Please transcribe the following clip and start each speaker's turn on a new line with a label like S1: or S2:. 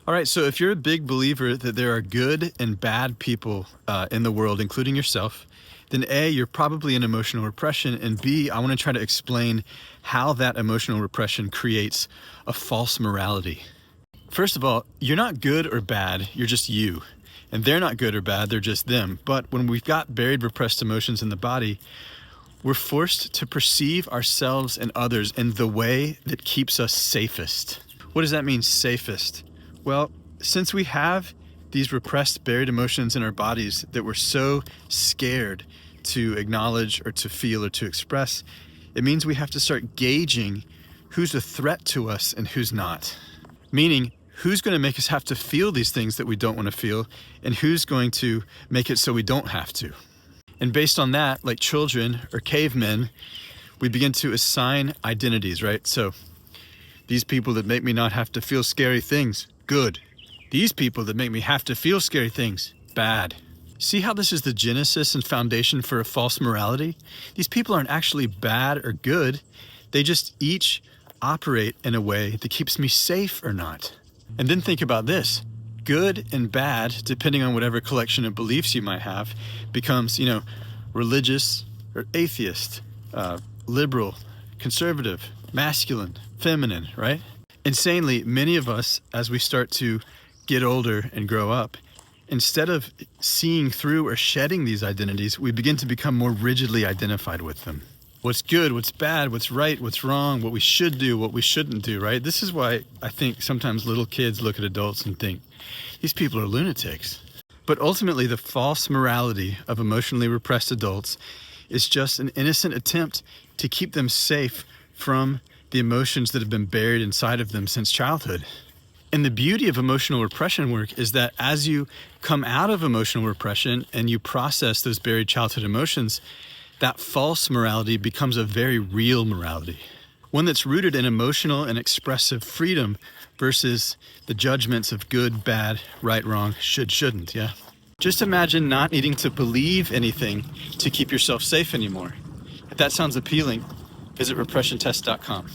S1: All right, so if you're a big believer that there are good and bad people in the world, including yourself, then A, you're probably in emotional repression, and B, I want to try to explain how that emotional repression creates a false morality. First of all, you're not good or bad, you're just you. And they're not good or bad, they're just them. But when we've got buried repressed emotions in the body, we're forced to perceive ourselves and others in the way that keeps us safest. What does that mean, safest? Well, since we have these repressed, buried emotions in our bodies that we're so scared to acknowledge or to feel or to express, it means we have to start gauging who's a threat to us and who's not. Meaning, who's going to make us have to feel these things that we don't want to feel, and who's going to make it so we don't have to. And based on that, like children or cavemen, we begin to assign identities, right? So these people that make me not have to feel scary things, good. These people that make me have to feel scary things, bad. See how this is the genesis and foundation for a false morality? These people aren't actually bad or good. They just each operate in a way that keeps me safe or not. And then think about this. Good and bad, depending on whatever collection of beliefs you might have, becomes, religious or atheist, liberal, conservative, masculine, feminine, right? Insanely, many of us, as we start to get older and grow up, instead of seeing through or shedding these identities, we begin to become more rigidly identified with them. What's good, what's bad, what's right, what's wrong, what we should do, what we shouldn't do, right? This is why I think sometimes little kids look at adults and think, these people are lunatics. But ultimately, the false morality of emotionally repressed adults is just an innocent attempt to keep them safe from the emotions that have been buried inside of them since childhood. And the beauty of emotional repression work is that as you come out of emotional repression and you process those buried childhood emotions, that false morality becomes a very real morality. One that's rooted in emotional and expressive freedom versus the judgments of good, bad, right, wrong, should, shouldn't, yeah? Just imagine not needing to believe anything to keep yourself safe anymore. If that sounds appealing, visit repressiontest.com.